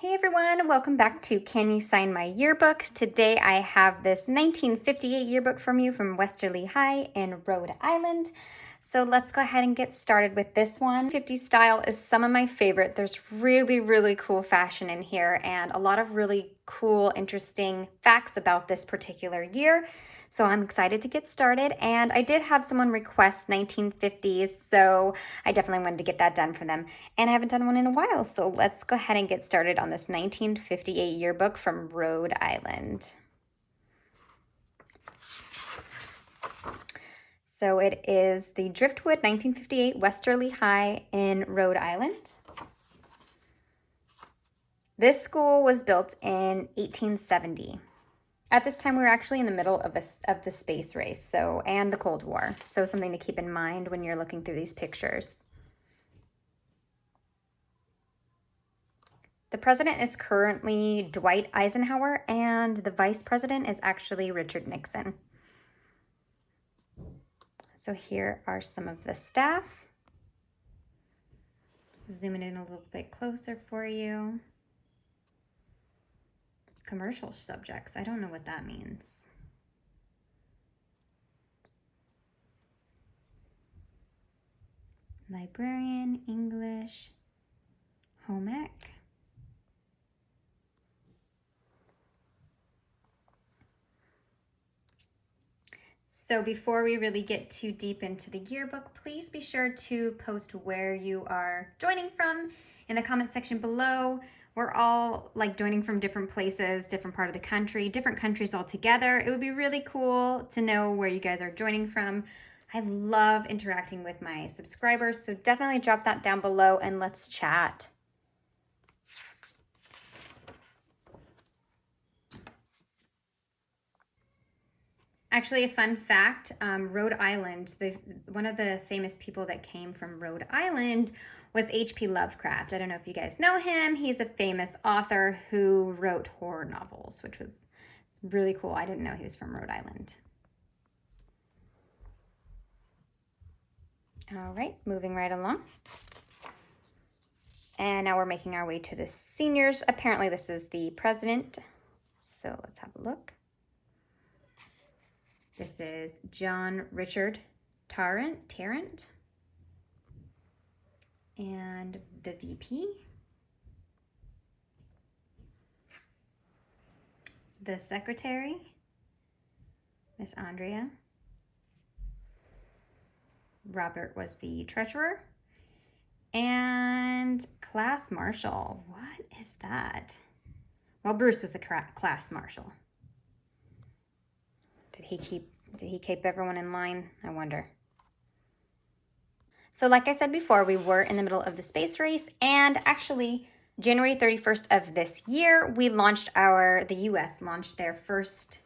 Hey everyone, welcome back to Can You Sign My Yearbook? Today I have this 1958 yearbook from you from Westerly High in Rhode Island. So let's go ahead and get started with this one. 50s style is some of my favorite. There's really cool fashion in here and a lot of really cool, interesting facts about this particular year. So I'm excited to get started, and I did have someone request 1950s, so I definitely wanted to get that done for them. And I haven't done one in a while, so let's go ahead and get started on this 1958 yearbook from Rhode Island. So it is the Driftwood 1958 Westerly High in Rhode Island. This school was built in 1870. At this time, we were actually in the middle of the space race, and the Cold War. So something to keep in mind when you're looking through these pictures. The president is currently Dwight Eisenhower, and the vice president is actually Richard Nixon. So here are some of the staff. Zooming in a little bit closer for you. Commercial subjects, I don't know what that means. Librarian, English, home ec. So before we really get too deep into the yearbook, please be sure to post where you are joining from in the comment section below. We're all like joining from different places, different part of the country, different countries altogether. It would be really cool to know where you guys are joining from. I love interacting with my subscribers, so definitely drop that down below and let's chat. Actually, a fun fact, Rhode Island, one of the famous people that came from Rhode Island was H.P. Lovecraft. I don't know if you guys know him. He's a famous author who wrote horror novels, which was really cool. I didn't know he was from Rhode Island. All right, moving right along. And now we're making our way to the seniors. Apparently this is the president. So let's have a look. This is John Richard Tarrant. And the VP. The secretary, Miss Andrea. Robert was the treasurer. And class marshal. What is that? Well, Bruce was the class marshal. Did he keep everyone in line? I wonder. So like I said before, we were in the middle of the space race, and actually January 31st of this year, the US launched their first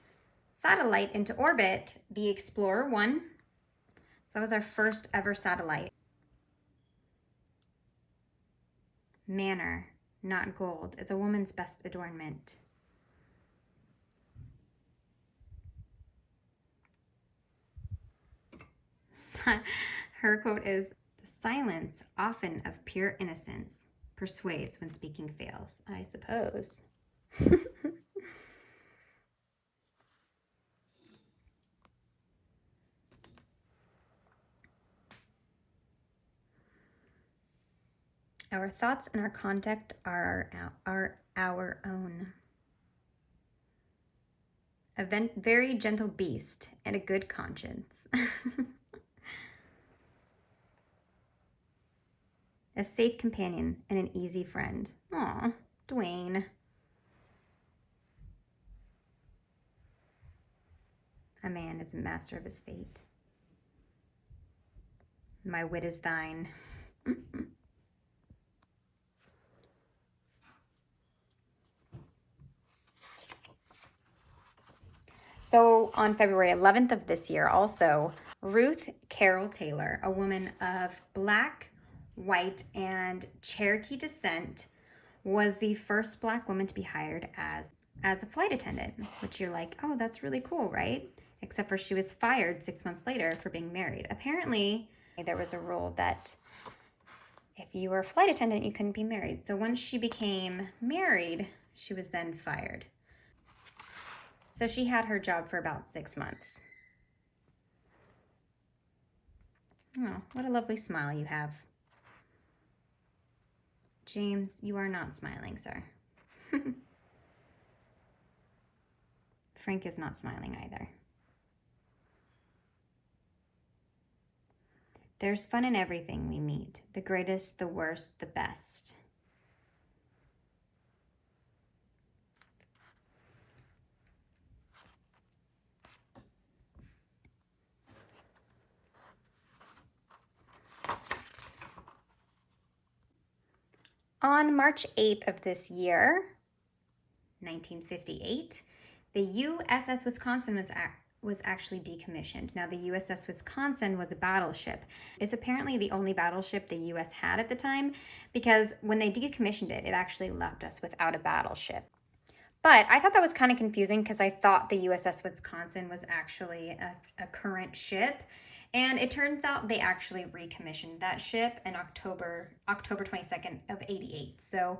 satellite into orbit, the Explorer 1. So that was our first ever satellite. Manner, not gold. It's a woman's best adornment. Her quote is, "The silence, often of pure innocence, persuades when speaking fails." I suppose. Our thoughts and our conduct are our own. A very gentle beast and a good conscience. A safe companion and an easy friend. Aw, Dwayne. A man is a master of his fate. My wit is thine. So on February 11th of this year also, Ruth Carroll Taylor, a woman of Black, white, and Cherokee descent, was the first Black woman to be hired as a flight attendant, which you're like, oh, that's really cool, right? Except for she was fired 6 months later for being married. Apparently, there was a rule that If you were a flight attendant, you couldn't be married. So once she became married, she was then fired. So she had her job for about 6 months. Oh, what a lovely smile you have. James, you are not smiling, sir. Frank is not smiling either. There's fun in everything we meet. The greatest, the worst, the best. On March 8th of this year, 1958, the USS Wisconsin was actually decommissioned. Now, the USS Wisconsin was a battleship. It's apparently the only battleship the US had at the time, because when they decommissioned it, it actually left us without a battleship. But I thought that was kind of confusing because I thought the USS Wisconsin was actually a current ship. And it turns out they actually recommissioned that ship in October 22nd of 88. So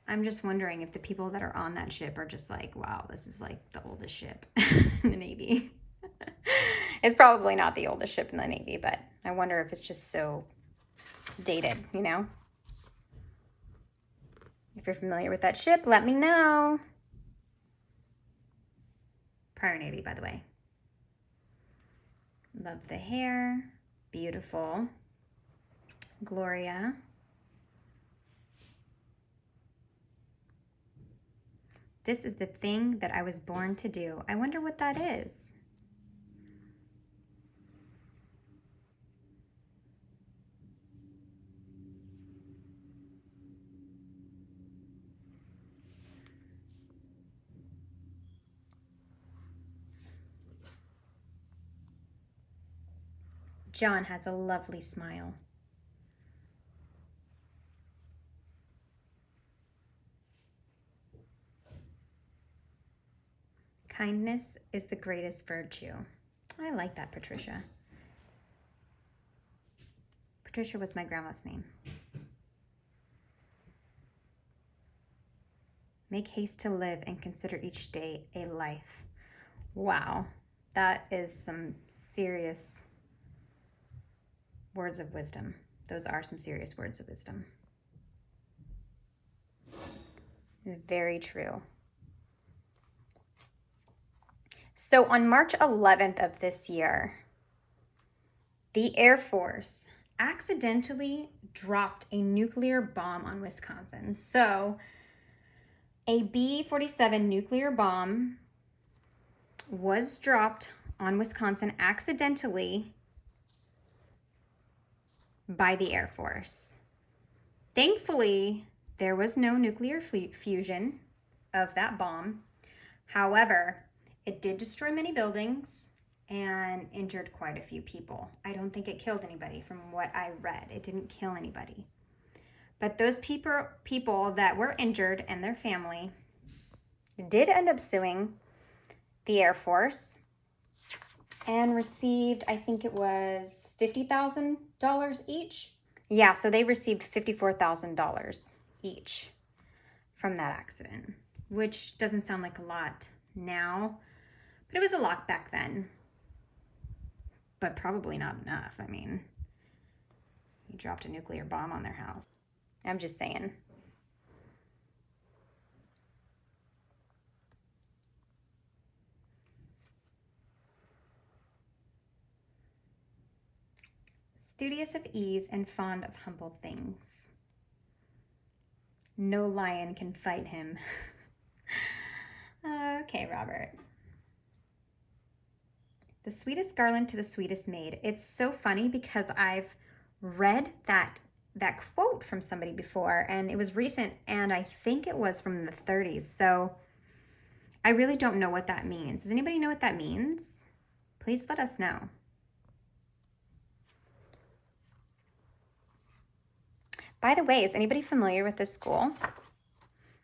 I'm just wondering if the people that are on that ship are just like, wow, this is like the oldest ship in the Navy. It's probably not the oldest ship in the Navy, but I wonder if it's just so dated, you know? If you're familiar with that ship, let me know. Prior Navy, by the way. Love the hair. Beautiful. Gloria. This is the thing that I was born to do. I wonder what that is. John has a lovely smile. Kindness is the greatest virtue. I like that, Patricia. Patricia was my grandma's name. Make haste to live and consider each day a life. Wow, that is some serious words of wisdom. Those are some serious words of wisdom. Very true. So on March 11th of this year, the Air Force accidentally dropped a nuclear bomb on Wisconsin. So a B-47 nuclear bomb was dropped on Wisconsin accidentally by the Air Force. Thankfully, there was no nuclear fusion of that bomb. However, it did destroy many buildings and injured quite a few people. I don't think it killed anybody from what I read. It didn't kill anybody. But those people that were injured and their family did end up suing the Air Force and received, I think it was $50,000 each. Yeah, so they received $54,000 each from that accident, which doesn't sound like a lot now, but it was a lot back then. But probably not enough. I mean, he dropped a nuclear bomb on their house. I'm just saying. Studious of ease and fond of humble things. No lion can fight him. Okay, Robert. The sweetest garland to the sweetest maid. It's so funny because I've read that quote from somebody before, and it was recent, and I think it was from the 30s. So I really don't know what that means. Does anybody know what that means? Please let us know. By the way, is anybody familiar with this school?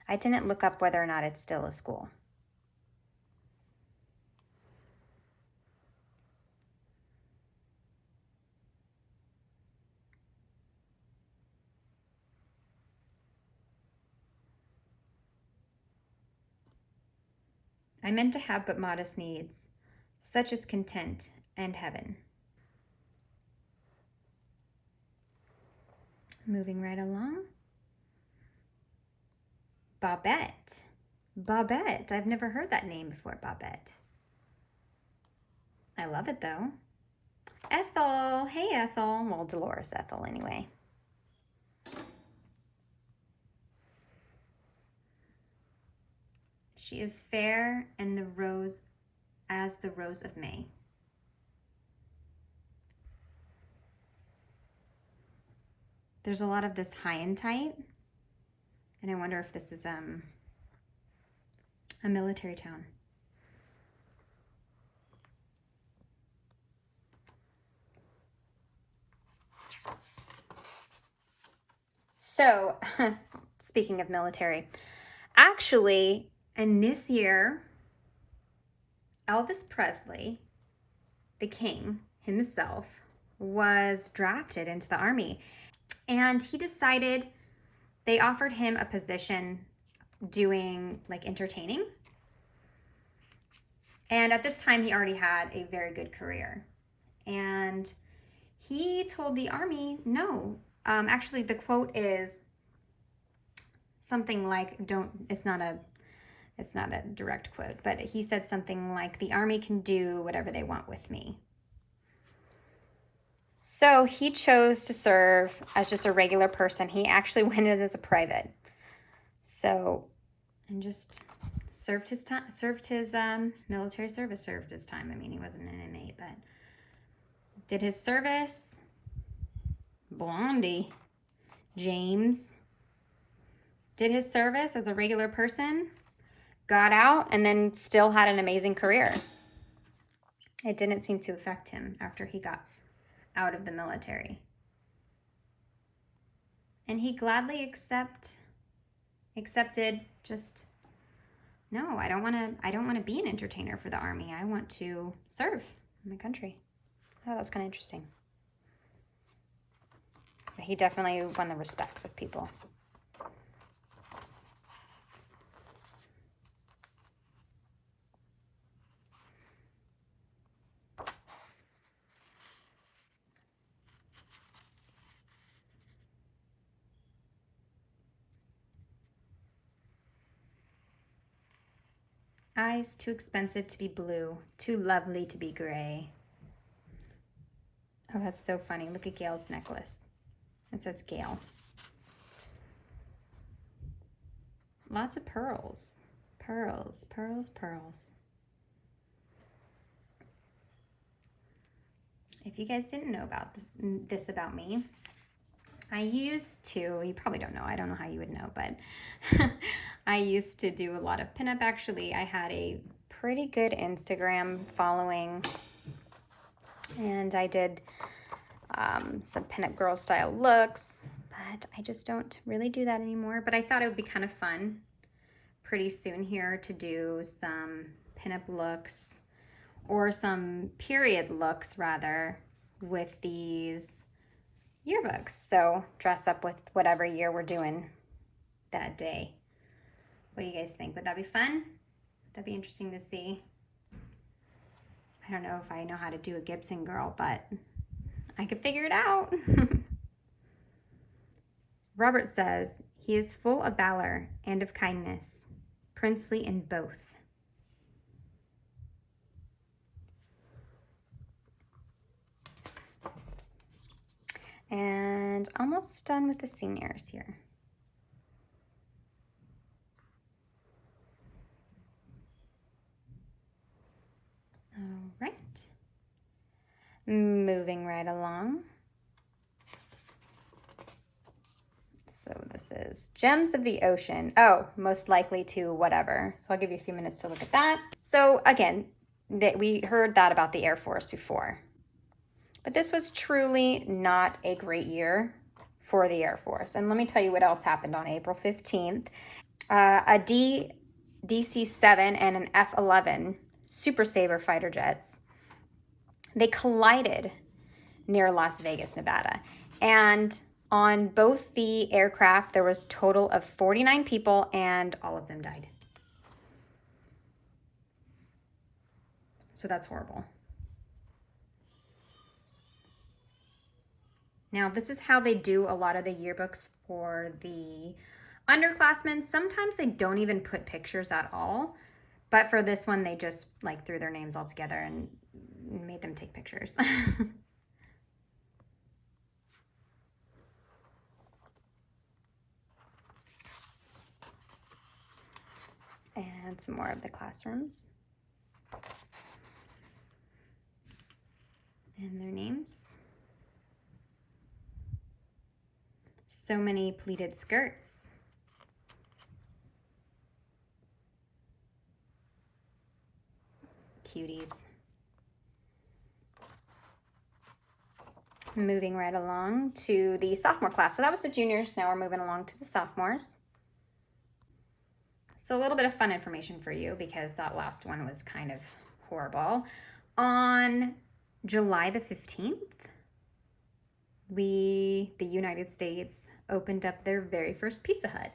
I didn't look up whether or not it's still a school. I meant to have but modest needs, such as content and heaven. Moving right along. Babette. Babette. I've never heard that name before, Babette. I love it though. Ethel. Hey, Ethel. Well, Dolores Ethel anyway. She is fair and the rose as the rose of May. There's a lot of this high and tight, and I wonder if this is a military town. So, speaking of military, actually, in this year, Elvis Presley, the king himself, was drafted into the Army. And he decided, they offered him a position doing like entertaining. And at this time, he already had a very good career. And he told the Army, no. Actually, the quote is something like, it's not a direct quote, but he said something like, the Army can do whatever they want with me. So he chose to serve as just a regular person. He actually went in as a private. So, and just served his military service, served his time. I mean, he wasn't an inmate, but did his service. Blondie, James, did his service as a regular person, got out, and then still had an amazing career. It didn't seem to affect him after he got out of the military. And he gladly accepted just, no, I don't want to be an entertainer for the Army. I want to serve my country. I thought that was kind of interesting. But he definitely won the respects of people. Eyes too expensive to be blue, too lovely to be gray. Oh, that's so funny. Look at Gail's necklace. It says Gail. Lots of pearls. Pearls, pearls, pearls. If you guys didn't know about this about me, I used to, you probably don't know, I don't know how you would know, but I used to do a lot of pinup. Actually, I had a pretty good Instagram following, and I did some pinup girl style looks, but I just don't really do that anymore. But I thought it would be kind of fun pretty soon here to do some pinup looks, or some period looks rather, with these yearbooks. So dress up with whatever year we're doing that day. What do you guys think? Would that be fun? That'd be interesting to see. I don't know if I know how to do a Gibson girl, but I could figure it out. Robert says, he is full of valor and of kindness, princely in both. And almost done with the seniors here. All right. Moving right along. So this is Gems of the Ocean. Oh, most likely to whatever. So I'll give you a few minutes to look at that. So again, we heard that about the Air Force before. But this was truly not a great year for the Air Force. And let me tell you what else happened on April 15th. A DC-7 and an F-11 Super Sabre fighter jets, they collided near Las Vegas, Nevada. And on both the aircraft, there was a total of 49 people, and all of them died. So that's horrible. Now, this is how they do a lot of the yearbooks for the underclassmen. Sometimes they don't even put pictures at all. But for this one, they just like threw their names all together and made them take pictures. And some more of the classrooms. And their names. So many pleated skirts. Cuties. Moving right along to the sophomore class. So that was the juniors. Now we're moving along to the sophomores. So a little bit of fun information for you because that last one was kind of horrible. On July the 15th, the United States opened up their very first Pizza Hut.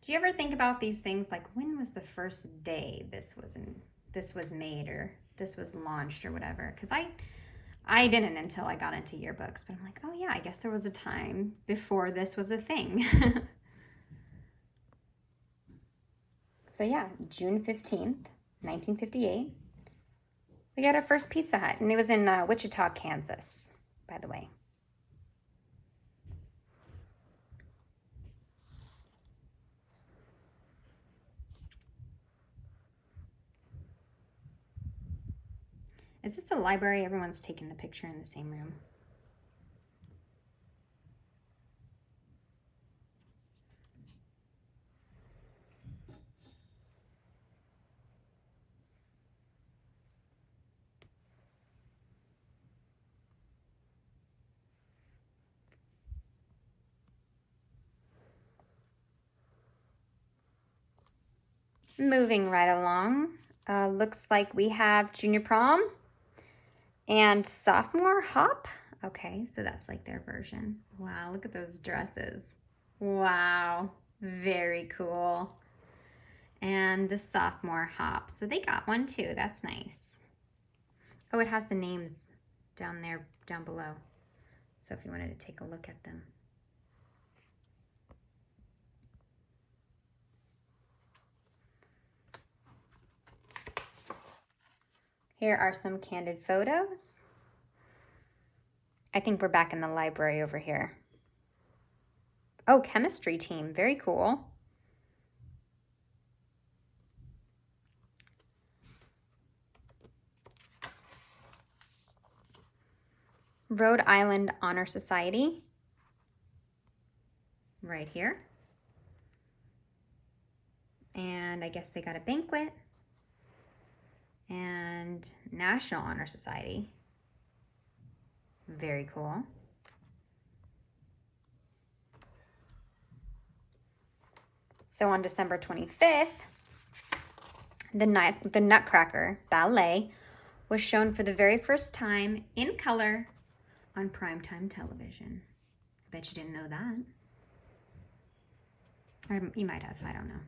Do you ever think about these things like when was the first day this was made or this was launched or whatever? Because I didn't until I got into yearbooks, but I'm like, oh yeah, I guess there was a time before this was a thing. So yeah, June 15th, 1958, we got our first Pizza Hut, and it was in Wichita, Kansas, by the way. Is this the library? Everyone's taking the picture in the same room. Moving right along, looks like we have junior prom and sophomore hop. Okay, so that's like their version. Wow, look at those dresses. Wow, very cool. And the sophomore hop. So they got one too, that's nice. Oh, it has the names down there, down below. So if you wanted to take a look at them. Here are some candid photos. I think we're back in the library over here. Oh, chemistry team, very cool. Rhode Island Honor Society, right here. And I guess they got a banquet. And National Honor Society. Very cool. So on December 25th, the Nutcracker Ballet was shown for the very first time in color on primetime television. I bet you didn't know that. Or you might have, I don't know.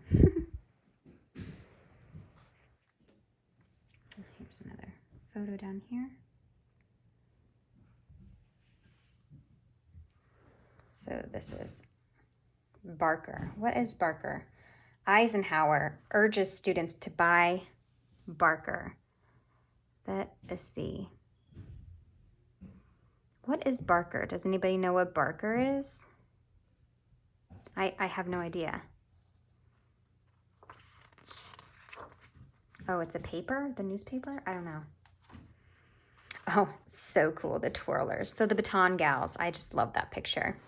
Here's another photo down here. So this is Barker. What is Barker? Eisenhower urges students to buy Barker. Let's see. What is Barker? Does anybody know what Barker is? I have no idea. Oh, it's a paper? The newspaper? I don't know. Oh, so cool, the twirlers. So the baton gals, I just love that picture.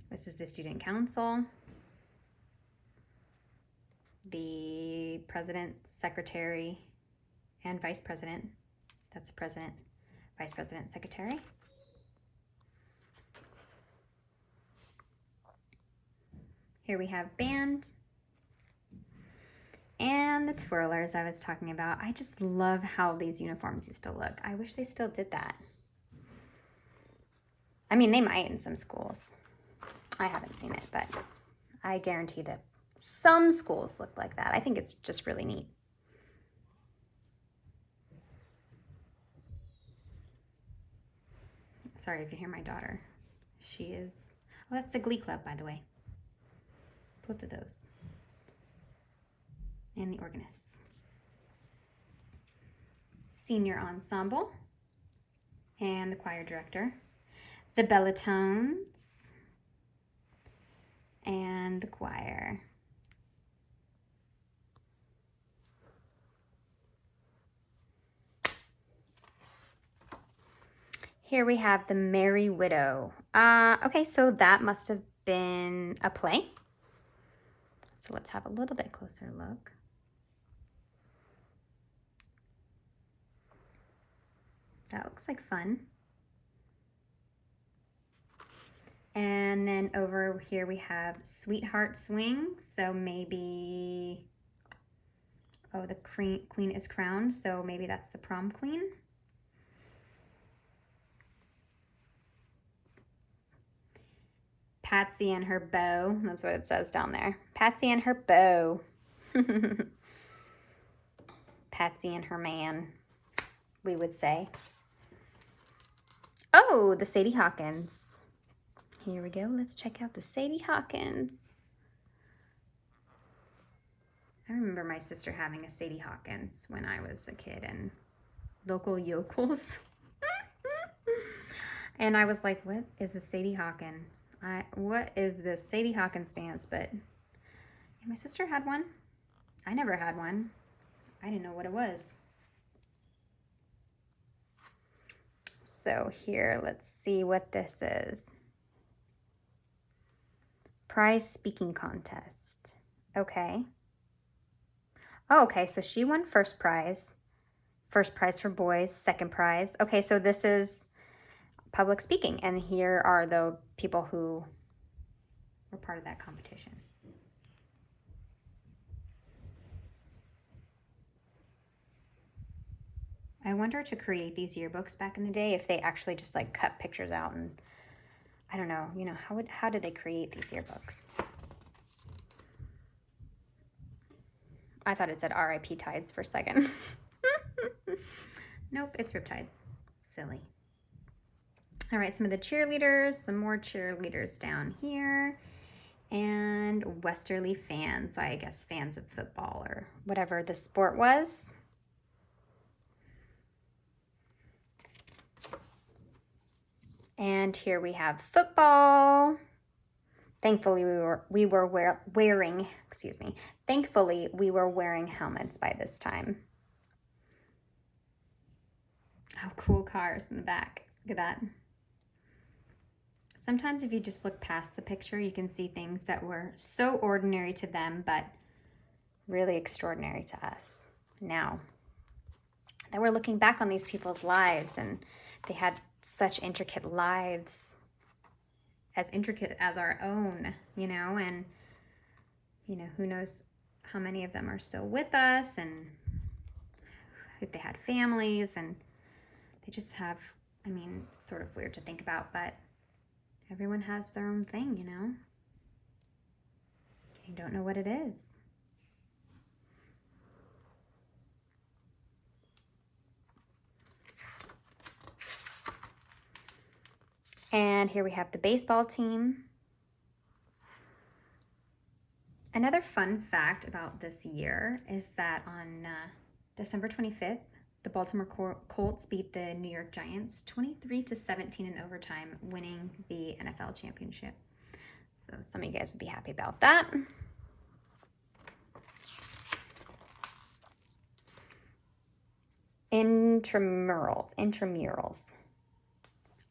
This is the student council. The president, secretary, and vice president. That's the president, vice president, secretary. Here we have band. And the twirlers I was talking about. I just love how these uniforms used to look. I wish they still did that. I mean, they might in some schools. I haven't seen it, but I guarantee that Some schools look like that. I think it's just really neat. Sorry if you hear my daughter. She is, oh, that's the Glee Club, by the way. Both of those. And the organist. Senior ensemble. And the choir director. The Bellatones. And the choir. Here we have The Merry Widow. Okay, so that must have been a play. So let's have a little bit closer look. That looks like fun. And then over here we have Sweetheart Swing. So maybe, oh, the queen is crowned. So maybe that's the prom queen. Patsy and her beau. That's what it says down there. Patsy and her beau. Patsy and her man, we would say. Oh, the Sadie Hawkins. Here we go. Let's check out the Sadie Hawkins. I remember my sister having a Sadie Hawkins when I was a kid and local yokels. And I was like, what is a Sadie Hawkins? What is this Sadie Hawkins dance? But my sister had one. I never had one. I didn't know what it was. So here, let's see what this is. Prize speaking contest. Okay. Oh, okay, so she won first prize. First prize for boys, second prize. Okay, so this is public speaking, and here are the people who were part of that competition. I wonder, to create these yearbooks back in the day, if they actually just like cut pictures out and, I don't know, you know, how did they create these yearbooks? I thought it said RIP Tides for a second. Nope, it's Riptides. Silly. All right, some of the cheerleaders, some more cheerleaders down here, and Westerly fans, I guess fans of football or whatever the sport was. And here we have football. Thankfully, we were wearing, excuse me. Thankfully, we were wearing helmets by this time. Oh, cool cars in the back. Look at that. Sometimes if you just look past the picture, you can see things that were so ordinary to them, but really extraordinary to us now. That we're looking back on these people's lives, and they had such intricate lives, as intricate as our own, you know, and, you know, who knows how many of them are still with us, and if they had families, and they just have, I mean, it's sort of weird to think about, but everyone has their own thing, you know? You don't know what it is. And here we have the baseball team. Another fun fact about this year is that on December 25th, the Baltimore Colts beat the New York Giants 23-17 in overtime, winning the NFL championship. So some of you guys would be happy about that. Intramurals.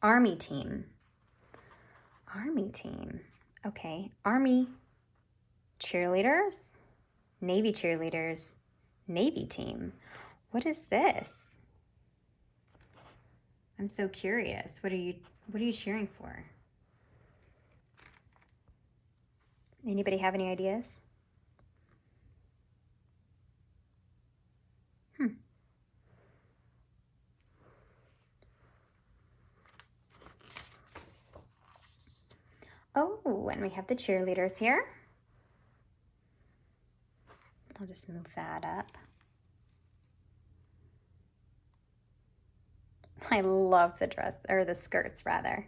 Army team. Okay, Army cheerleaders, Navy cheerleaders, Navy team. What is this? I'm so curious. What are you cheering for? Anybody have any ideas? Oh, and we have the cheerleaders here. I'll just move that up. I love the dress, or the skirts rather,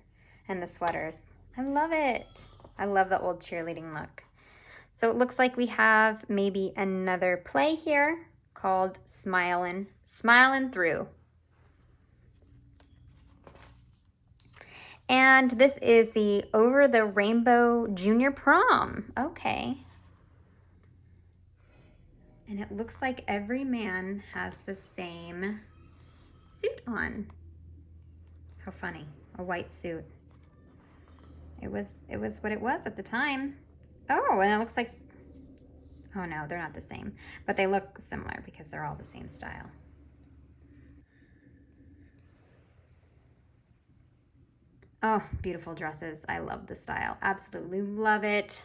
and the sweaters. I love it. I love the old cheerleading look. So it looks like we have maybe another play here called Smilin' Through. And this is the Over the Rainbow Junior Prom. Okay. And it looks like every man has the same suit on. How funny, a white suit. It was what it was at the time. Oh, and it looks like, oh no, they're not the same, but they look similar because they're all the same style. Oh, beautiful dresses. I love the style. Absolutely love it.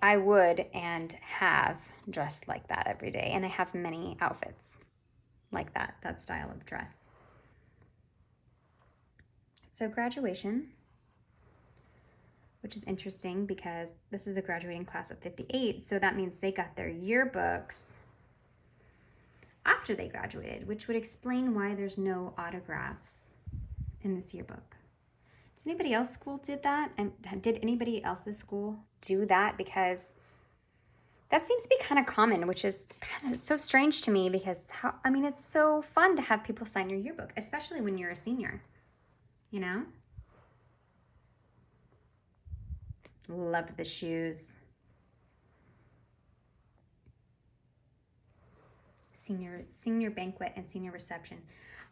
I would and have dressed like that every day, and I have many outfits like that style of dress. So graduation, which is interesting because this is a graduating class of 58, so that means they got their yearbooks after they graduated, which would explain why there's no autographs in this yearbook. Does anybody else school did that? And did anybody else's school do that? Because that seems to be kind of common, which is kind of so strange to me because it's so fun to have people sign your yearbook, especially when you're a senior, you know? Love the shoes. Senior banquet and senior reception.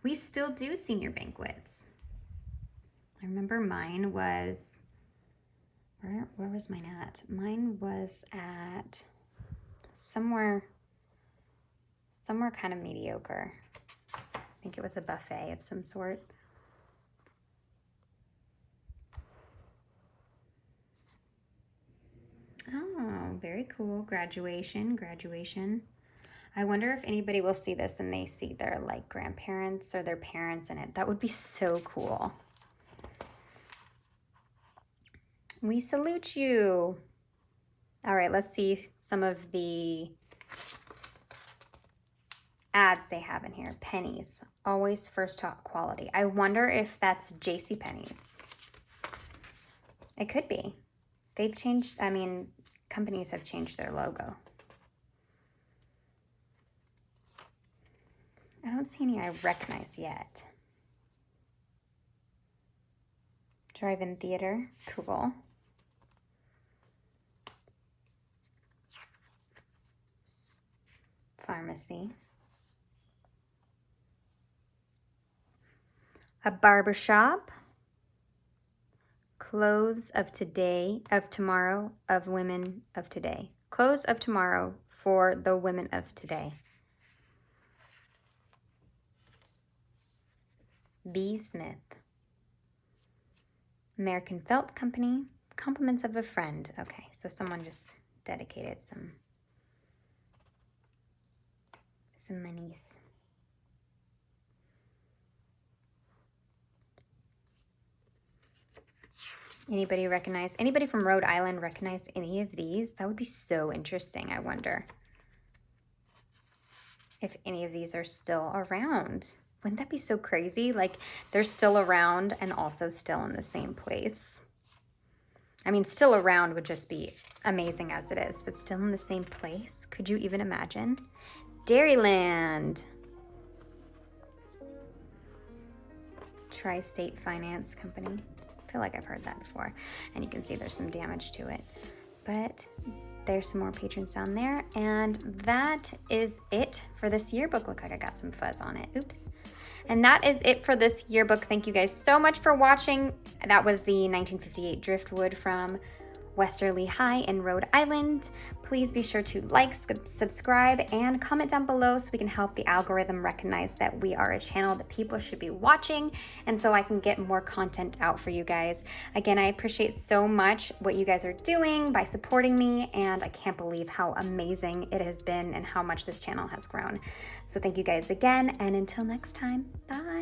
We still do senior banquets. I remember mine was, where was mine at? Mine was at somewhere kind of mediocre. I think it was a buffet of some sort. Oh, very cool. Graduation. I wonder if anybody will see this and they see their like grandparents or their parents in it. That would be so cool. We salute you. All right, let's see some of the ads they have in here. Pennies, always first top quality. I wonder if that's JCPenney's. It could be. They've changed, companies have changed their logo. I don't see any I recognize yet. Drive-in theater, cool. Pharmacy. A barbershop. Clothes of today, of tomorrow, of women of today. Clothes of tomorrow for the women of today. B. Smith. American Felt Company. Compliments of a friend. Okay, so someone just dedicated some monies. Anybody from Rhode Island recognize any of these? That would be so interesting. I wonder if any of these are still around. Wouldn't that be so crazy? Like they're still around and also still in the same place. Still around would just be amazing as it is, but still in the same place. Could you even imagine? Dairyland. Tri-State Finance Company. I feel like I've heard that before. And you can see there's some damage to it. But there's some more patrons down there. And that is it for this yearbook. Look like I got some fuzz on it. Oops. And that is it for this yearbook. Thank you guys so much for watching. That was the 1958 Driftwood from Westerly High in Rhode Island. Please be sure to like, subscribe, and comment down below so we can help the algorithm recognize that we are a channel that people should be watching, and so I can get more content out for you guys. Again, I appreciate so much what you guys are doing by supporting me, and I can't believe how amazing it has been and how much this channel has grown. So thank you guys again, and until next time, bye.